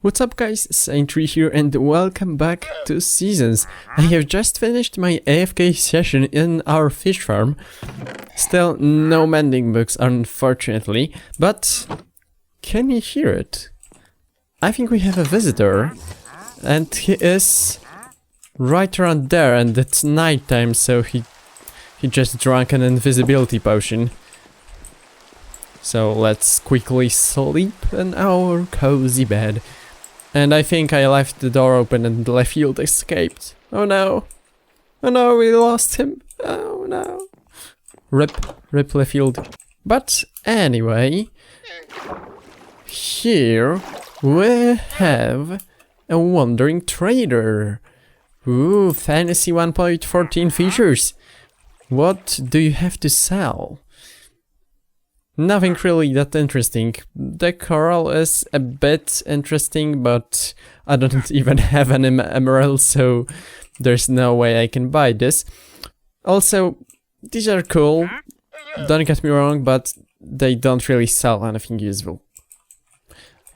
What's up guys, SaneTree here and welcome back to Seasons. I have just finished my AFK session in our fish farm. Still no mending books unfortunately, but can you hear it? I think we have a visitor and he is right around there and it's nighttime, so he just drank an invisibility potion. So let's quickly sleep in our cozy bed. And I think I left the door open and Lefield escaped. Oh no. Oh no, we lost him. Oh no. Rip Lefield. But anyway, here we have a wandering trader. Ooh, fantasy 1.14 features. What do you have to sell? Nothing really that interesting. The coral is a bit interesting, but I don't even have an emerald, so there's no way I can buy this. Also, these are cool, don't get me wrong, but they don't really sell anything useful.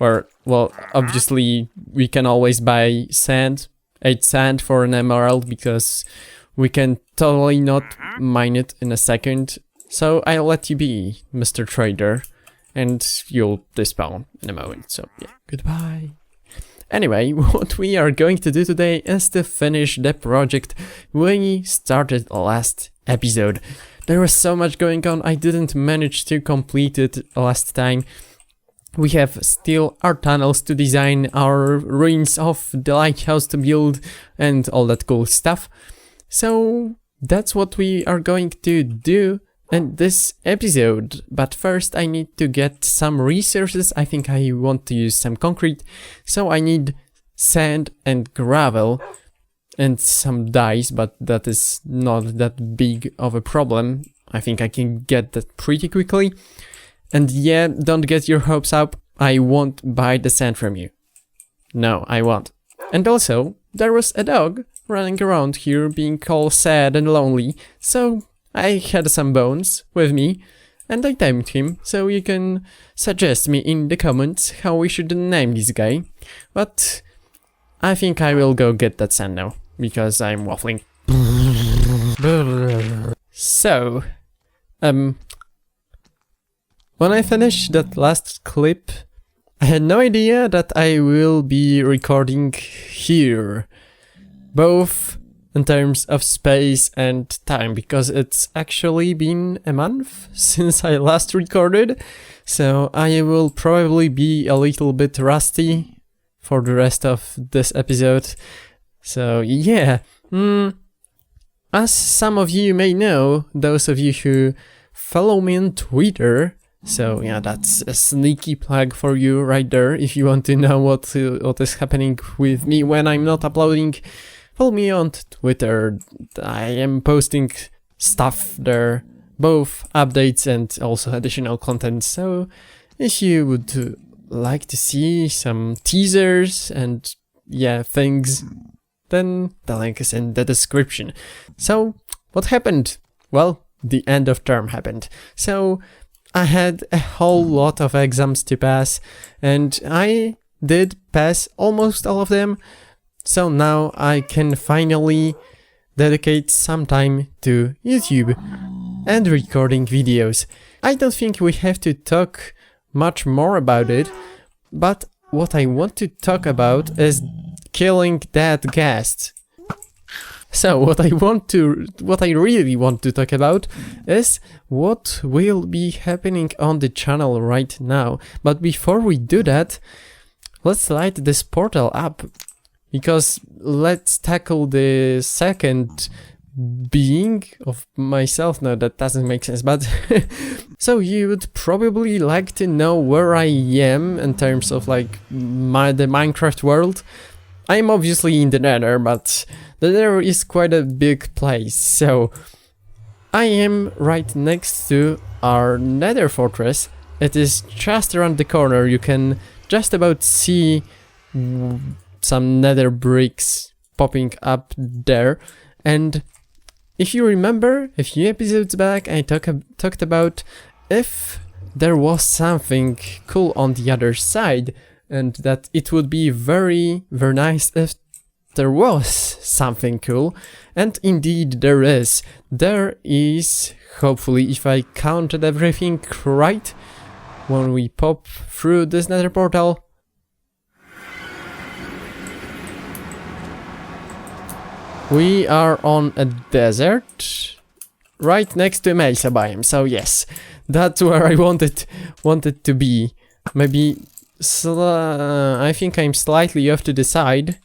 Or, well, obviously we can always buy sand, 8 sand for an emerald, because we can totally not mine it in a second. So I'll let you be, Mr. Trader, and you'll despawn in a moment, so yeah, goodbye. Anyway, what we are going to do today is to finish the project we started last episode. There was so much going on, I didn't manage to complete it last time. We have still our tunnels to design, our ruins of the lighthouse to build, and all that cool stuff. So that's what we are going to do in this episode, but first I need to get some resources. I think I want to use some concrete, so I need sand and gravel and some dyes, but that is not that big of a problem. I think I can get that pretty quickly. And yeah, don't get your hopes up, I won't buy the sand from you. No, I won't. And also, there was a dog running around here being all sad and lonely, so I had some bones with me, and I tamed him, so you can suggest me in the comments how we should name this guy. But I think I will go get that sand now, because I'm waffling. So, when I finished that last clip, I had no idea that I will be recording here, both in terms of space and time, because it's actually been a month since I last recorded, so I will probably be a little bit rusty for the rest of this episode. So yeah, as some of you may know, those of you who follow me on Twitter, so yeah, that's a sneaky plug for you right there, if you want to know what is happening with me when I'm not uploading. Follow me on Twitter, I am posting stuff there, both updates and also additional content, so if you would like to see some teasers and yeah, things, then the link is in the description. So, what happened? Well, the end of term happened, so I had a whole lot of exams to pass, and I did pass almost all of them. So now I can finally dedicate some time to YouTube and recording videos. I don't think we have to talk much more about it, but what I want to talk about is killing that guest. So what I really want to talk about is what will be happening on the channel right now. But before we do that, let's light this portal up. Because let's tackle the second being of myself. No, that doesn't make sense, but so you would probably like to know where I am in terms of like the Minecraft world. I'm obviously in the Nether, but the Nether is quite a big place, so I am right next to our Nether fortress. It is just around the corner. You can just about see some nether bricks popping up there, and if you remember a few episodes back I talked about if there was something cool on the other side, and that it would be very, very nice if there was something cool. And indeed there is. There is, hopefully, if I counted everything right, when we pop through this nether portal. We are on a desert, right next to Mesa biome, so yes, that's where I wanted to be. Maybe, I think I'm slightly off to the side,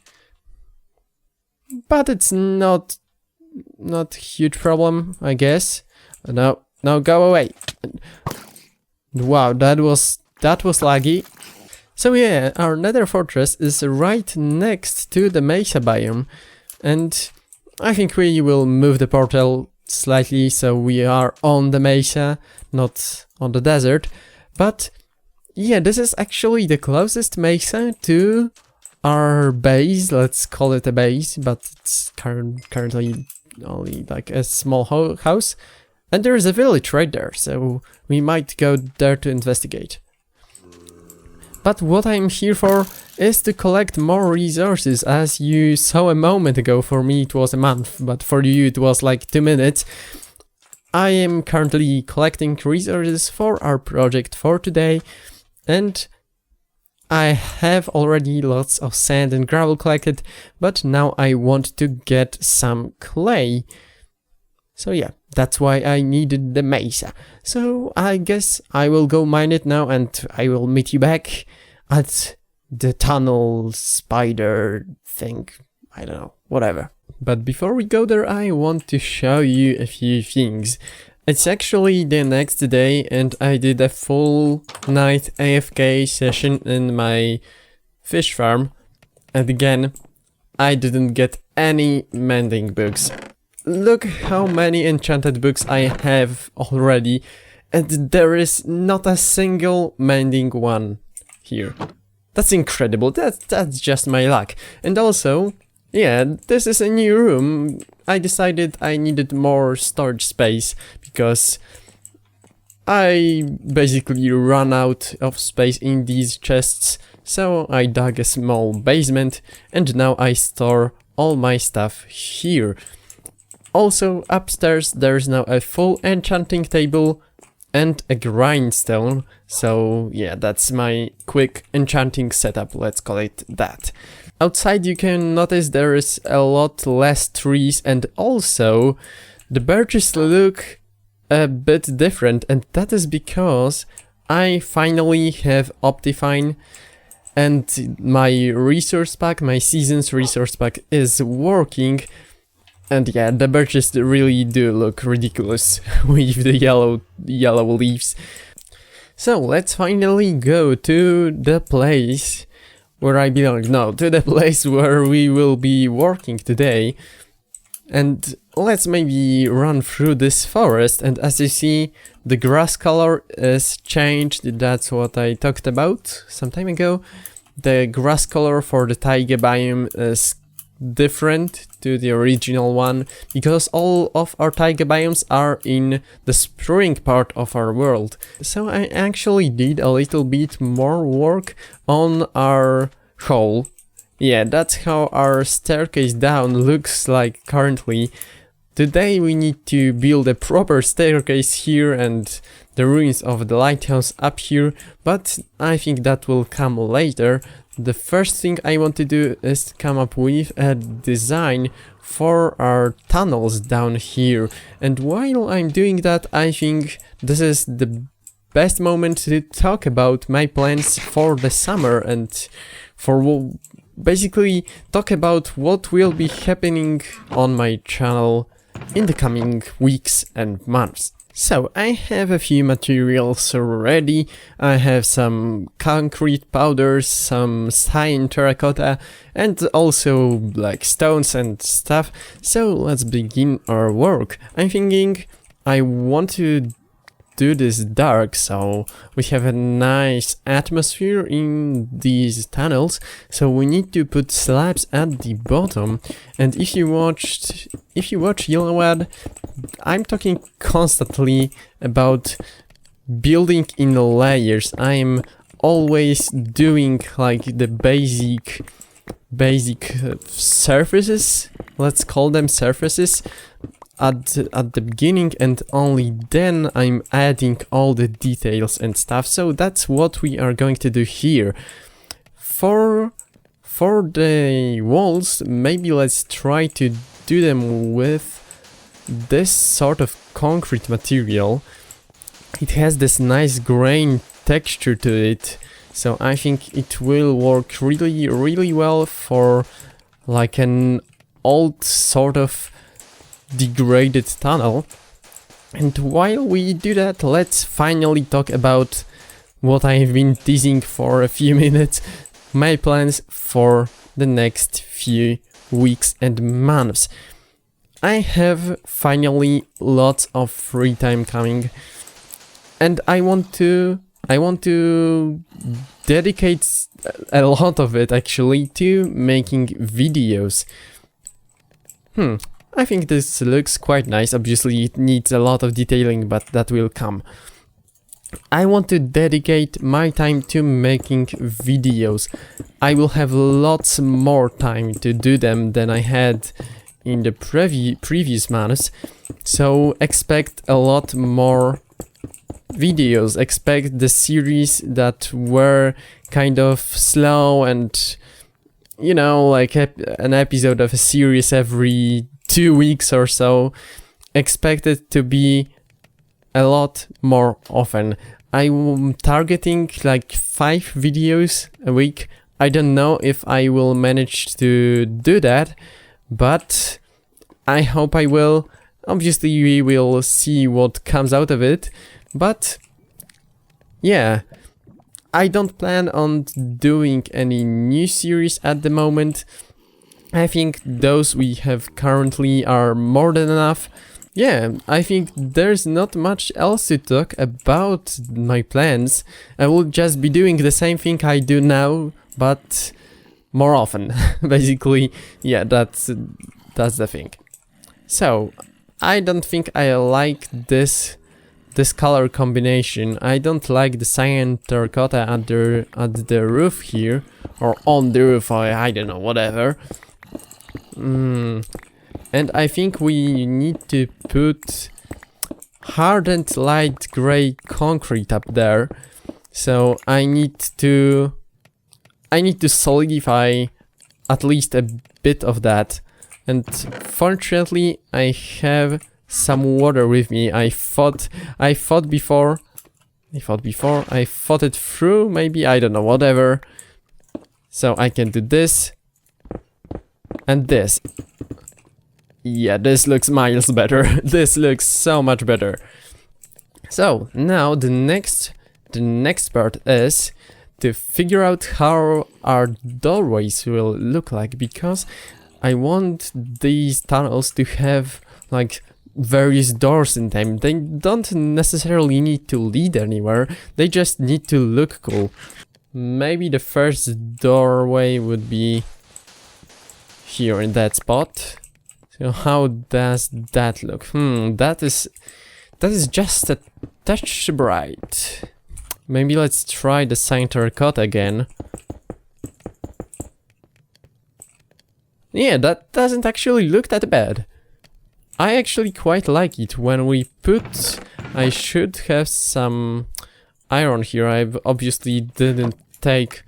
but it's not huge problem, I guess. No, go away. Wow, that was laggy. So yeah, our nether fortress is right next to the Mesa biome. And I think we will move the portal slightly so we are on the mesa, not on the desert. But yeah, this is actually the closest mesa to our base. Let's call it a base, but it's currently only like a small house. And there is a village right there, so we might go there to investigate. But what I'm here for is to collect more resources. As you saw a moment ago, for me it was a month, but for you it was like 2 minutes. I am currently collecting resources for our project for today, and I have already lots of sand and gravel collected, but now I want to get some clay. So yeah, that's why I needed the mesa. So I guess I will go mine it now, and I will meet you back at the tunnel spider thing. I don't know, whatever. But before we go there, I want to show you a few things. It's actually the next day, and I did a full night AFK session in my fish farm. And again, I didn't get any mending books. Look how many enchanted books I have already, and there is not a single mending one here. That's incredible. That's just my luck. And also, yeah, this is a new room. I decided I needed more storage space because I basically ran out of space in these chests, so I dug a small basement and now I store all my stuff here. Also, upstairs there's now a full enchanting table and a grindstone, so yeah, that's my quick enchanting setup, let's call it that. Outside you can notice there is a lot less trees, and also the birches look a bit different, and that is because I finally have Optifine and my resource pack, my season's resource pack is working. And yeah, the birches really do look ridiculous with the yellow leaves. So let's finally go to the place where I belong. No, to the place where we will be working today. And let's maybe run through this forest. And as you see, the grass color is changed. That's what I talked about some time ago. The grass color for the taiga biome is different to the original one, because all of our taiga biomes are in the spring part of our world. So I actually did a little bit more work on our hole. Yeah, that's how our staircase down looks like currently. Today we need to build a proper staircase here and the ruins of the lighthouse up here, but I think that will come later. The first thing I want to do is come up with a design for our tunnels down here. And while I'm doing that, I think this is the best moment to talk about my plans for the summer and for basically talk about what will be happening on my channel in the coming weeks and months. So I have a few materials ready. I have some concrete powders, some cyan terracotta, and also like stones and stuff. So let's begin our work. I'm thinking I want to do this dark, so we have a nice atmosphere in these tunnels. So we need to put slabs at the bottom. And if you watch Yellowad, I'm talking constantly about building in layers. I'm always doing like the basic surfaces, let's call them surfaces, at the beginning, and only then I'm adding all the details and stuff. So that's what we are going to do here. For the walls, maybe let's try to do them with this sort of concrete material. It has this nice grain texture to it, so I think it will work really well for like an old sort of degraded tunnel. And while we do that, let's finally talk about what I've been teasing for a few minutes, my plans for the next few weeks and months. I have finally lots of free time coming, and I want to dedicate a lot of it actually to making videos. I think this looks quite nice. Obviously it needs a lot of detailing, but that will come. I want to dedicate my time to making videos. I will have lots more time to do them than I had in the previous months, so expect a lot more videos. Expect the series that were kind of slow and, you know, like an episode of a series every 2 weeks or so. Expect it to be a lot more often. I'm targeting like 5 videos a week. I don't know if I will manage to do that, but I hope I will. Obviously we will see what comes out of it, but yeah, I don't plan on doing any new series at the moment. I think those we have currently are more than enough. Yeah, I think there's not much else to talk about my plans. I will just be doing the same thing I do now, but more often. Basically, yeah, that's the thing. So, I don't think I like this color combination. I don't like the cyan terracotta at the roof here, or on the roof, I don't know, whatever. And I think we need to put hardened light gray concrete up there. So I need to solidify at least a bit of that. And fortunately I have some water with me. I fought it through, maybe, I don't know, whatever. So I can do this and this. Yeah, this looks miles better. This looks so much better. So now the next part is to figure out how our doorways will look like, because I want these tunnels to have like various doors in them. They don't necessarily need to lead anywhere, they just need to look cool. Maybe the first doorway would be here in that spot. So how does that look? That is just a touch bright. Maybe let's try the cyan terracotta again. Yeah, that doesn't actually look that bad. I actually quite like it. When we put... I should have some iron here. I obviously didn't take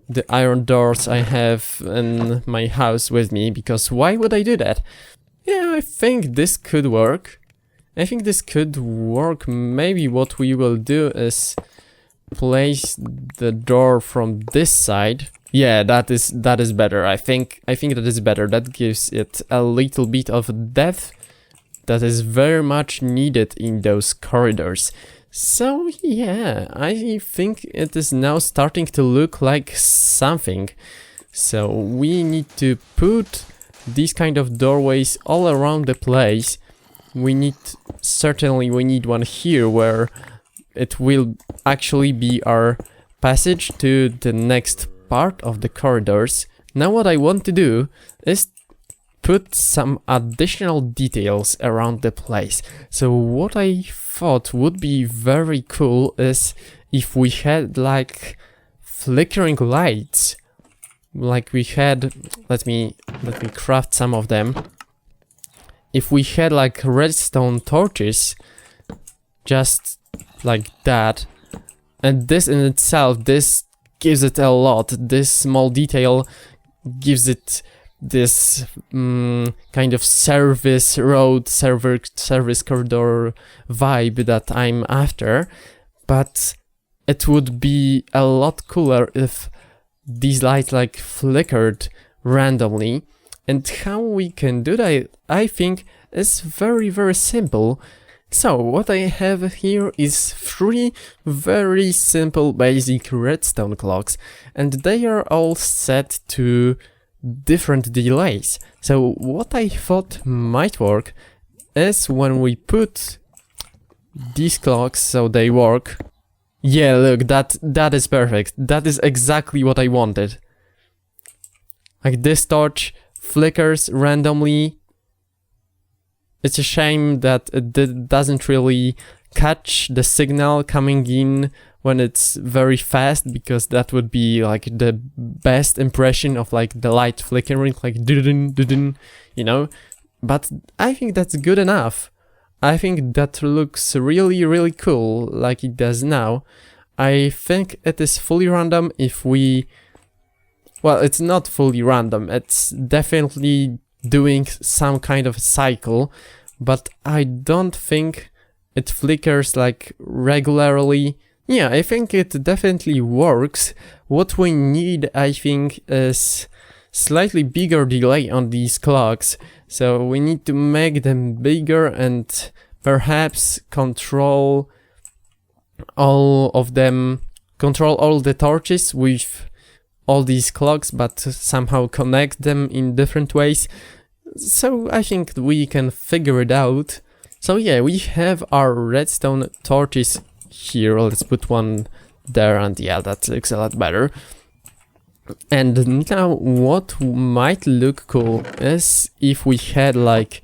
the iron doors I have in my house with me, because why would I do that? Yeah, I think this could work. Maybe what we will do is place the door from this side. Yeah, that is better. I think that is better. That gives it a little bit of depth that is very much needed in those corridors. So yeah, I think it is now starting to look like something. So we need to put these kind of doorways all around the place. We need one here where it will actually be our passage to the next part of the corridors. Now what I want to do is put some additional details around the place. So what I thought would be very cool is if we had like flickering lights, like we had, let me craft some of them. If we had like redstone torches, just like that, and this in itself, this gives it a lot. This small detail gives it this kind of service corridor vibe that I'm after. But it would be a lot cooler if these lights like flickered randomly. And how we can do that, I think, is very, very simple. So what I have here is 3 very simple basic redstone clocks, and they are all set to different delays. So what I thought might work is when we put these clocks so they work. Yeah, look, that is perfect. That is exactly what I wanted. Like this torch flickers randomly. It's a shame that it doesn't really catch the signal coming in when it's very fast, because that would be like the best impression of like the light flickering, like dun dun, you know. But I think that's good enough. I think that looks really, really cool, like it does now. I think it is fully random if we... Well, it's not fully random, it's definitely doing some kind of cycle, but I don't think it flickers like regularly. Yeah, I think it definitely works. What we need, I think, is slightly bigger delay on these clocks. So we need to make them bigger and perhaps control all of them, control all the torches with all these clocks, but somehow connect them in different ways. So I think we can figure it out. So yeah, we have our redstone torches here. Let's put one there, and yeah, that looks a lot better. And now what might look cool is if we had like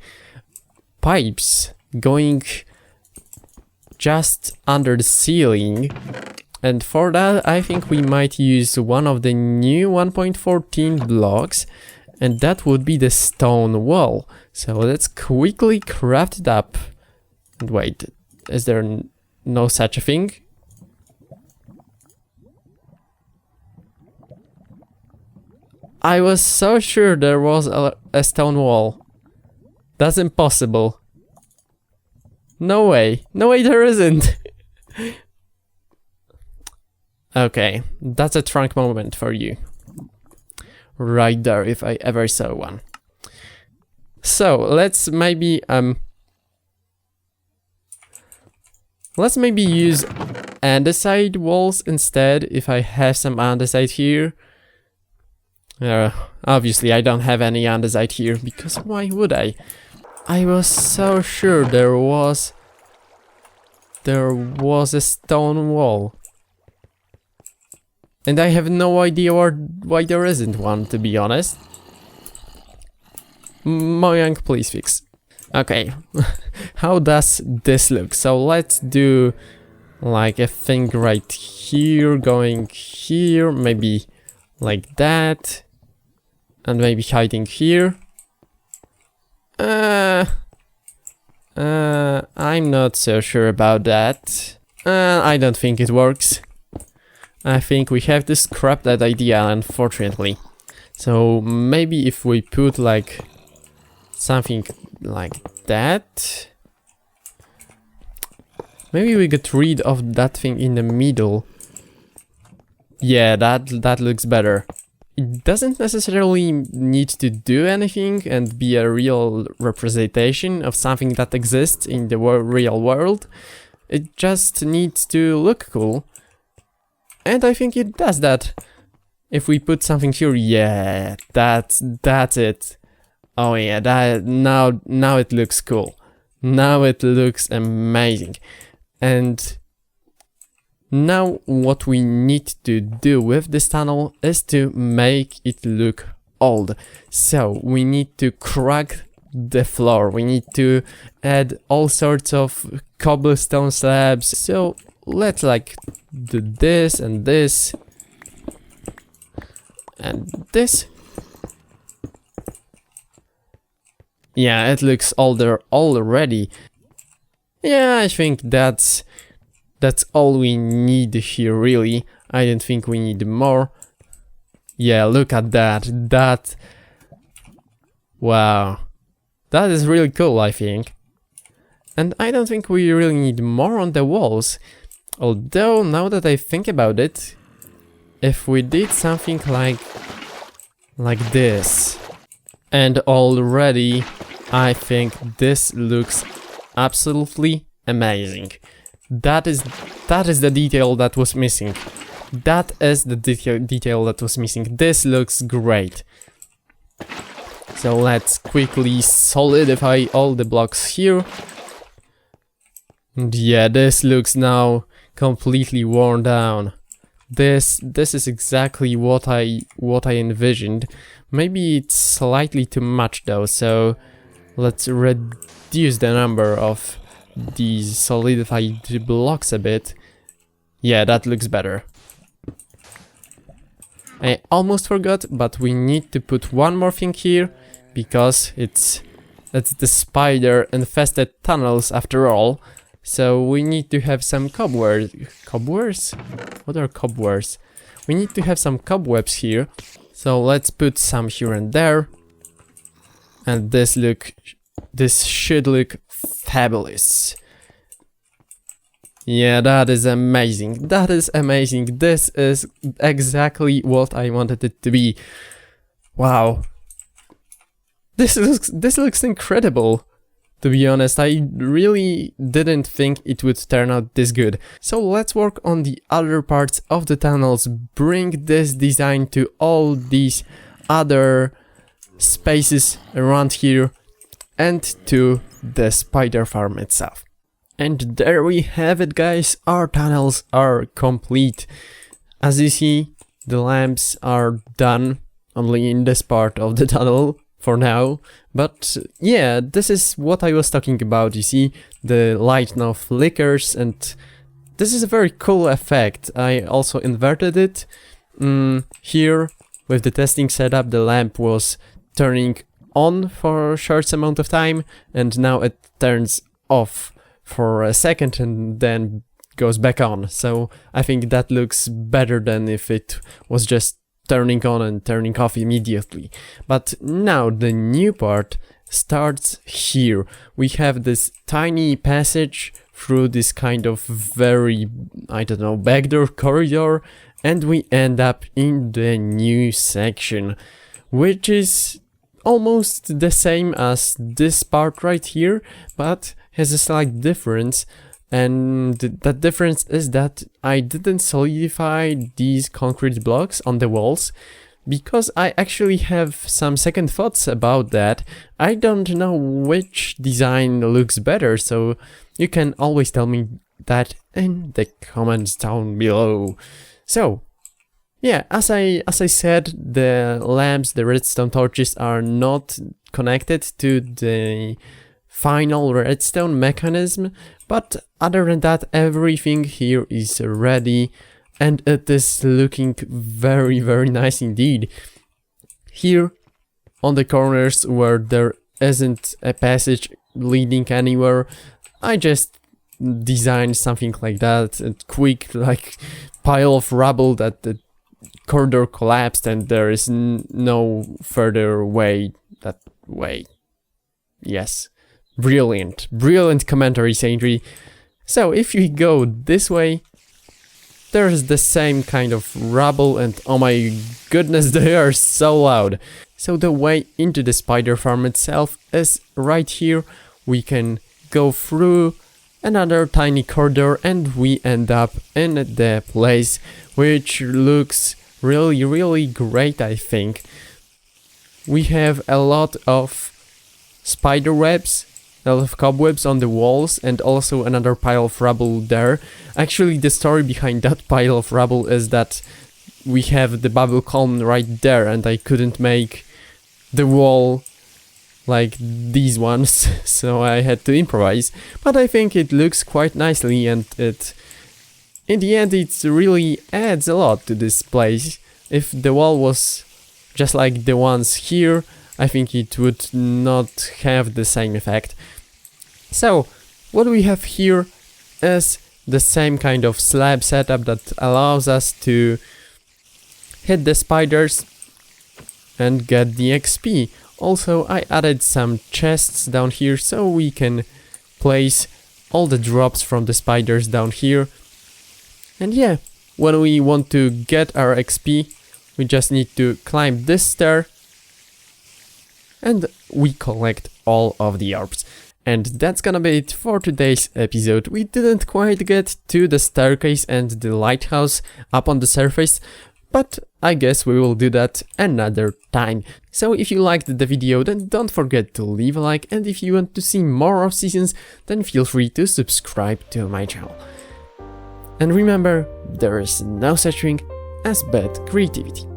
pipes going just under the ceiling. And for that, I think we might use one of the new 1.14 blocks, and that would be the stone wall. So let's quickly craft it up. And wait, is there no such a thing? I was so sure there was a stone wall. That's impossible. No way. No way there isn't. Okay, that's a trunk moment for you. Right there, if I ever saw one. So, let's maybe use andesite walls instead, if I have some andesite here. Obviously I don't have any andesite here, because why would I? I was so sure there was a stone wall. And I have no idea why there isn't one, to be honest. Mojang, please fix. Okay, how does this look? So let's do like a thing right here, going here, maybe like that. And maybe hiding here. I'm not so sure about that. I don't think it works. I think we have to scrap that idea, unfortunately. So maybe if we put like something like that, maybe we get rid of that thing in the middle. Yeah, that looks better. It doesn't necessarily need to do anything and be a real representation of something that exists in the real world. It just needs to look cool. And I think it does that. If we put something here, yeah, that's it. Oh yeah, now it looks cool. Now it looks amazing. And now what we need to do with this tunnel is to make it look old. So we need to crack the floor. We need to add all sorts of cobblestone slabs. So let's like do this and this. And this. Yeah, it looks older already. Yeah, I think that's all we need here, really. I don't think we need more. Yeah, look at that. Wow. That is really cool, I think. And I don't think we really need more on the walls. Although, now that I think about it, if we did something like this, and already I think this looks absolutely amazing. That is the detail that was missing. That is the detail that was missing. This looks great. So let's quickly solidify all the blocks here. And yeah, this looks now completely worn down. This is exactly what I envisioned. Maybe it's slightly too much though, so let's reduce the number of these solidified blocks a bit. Yeah, that looks better. I almost forgot, but we need to put one more thing here, because it's the spider-infested tunnels after all. So we need to have some cobwebs. Cobwebs? What are cobwebs? We need to have some cobwebs here. So let's put some here and there. And this should look fabulous. Yeah, that is amazing. That is amazing. This is exactly what I wanted it to be. Wow. This looks incredible. To be honest, I really didn't think it would turn out this good. So let's work on the other parts of the tunnels, bring this design to all these other spaces around here and to the spider farm itself. And there we have it, guys, our tunnels are complete. As you see, the lamps are done only in this part of the tunnel. For now, but yeah, this is what I was talking about. You see, the light now flickers, and this is a very cool effect. I also inverted it. Here, with the testing setup, the lamp was turning on for a short amount of time, and now it turns off for a second and then goes back on. So I think that looks better than if it was just turning on and turning off immediately. But now the new part starts here. We have this tiny passage through this kind of very, I don't know, backdoor corridor, and we end up in the new section, which is almost the same as this part right here, but has a slight difference. And that difference is that I didn't solidify these concrete blocks on the walls, because I actually have some second thoughts about that. I don't know which design looks better, so you can always tell me that in the comments down below. So yeah, as I said, the lamps, the redstone torches are not connected to the final redstone mechanism, but other than that, everything here is ready and it is looking very, very nice indeed. Here on the corners where there isn't a passage leading anywhere, I just designed something like that, a quick like pile of rubble that the corridor collapsed and there is no further way that way. Yes. Brilliant, brilliant commentary, SaneTree. So if you go this way, there's the same kind of rubble and oh my goodness, they are so loud. So the way into the spider farm itself is right here. We can go through another tiny corridor and we end up in the place, which looks really, really great, I think. We have a lot of spider webs, a lot of cobwebs on the walls, and also another pile of rubble there. Actually, the story behind that pile of rubble is that we have the bubble column right there, and I couldn't make the wall like these ones, so I had to improvise. But I think it looks quite nicely, and in the end, it really adds a lot to this place. If the wall was just like the ones here, I think it would not have the same effect. So, what we have here is the same kind of slab setup that allows us to hit the spiders and get the XP. Also, I added some chests down here so we can place all the drops from the spiders down here. And yeah, when we want to get our XP, we just need to climb this stair and we collect all of the orbs. And that's gonna be it for today's episode. We didn't quite get to the staircase and the lighthouse up on the surface, but I guess we will do that another time. So if you liked the video, then don't forget to leave a like, and if you want to see more of seasons, then feel free to subscribe to my channel. And remember, there is no such thing as bad creativity.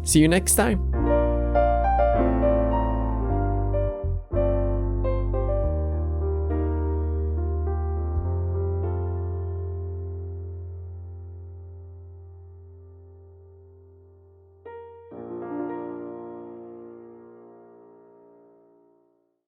See you next time!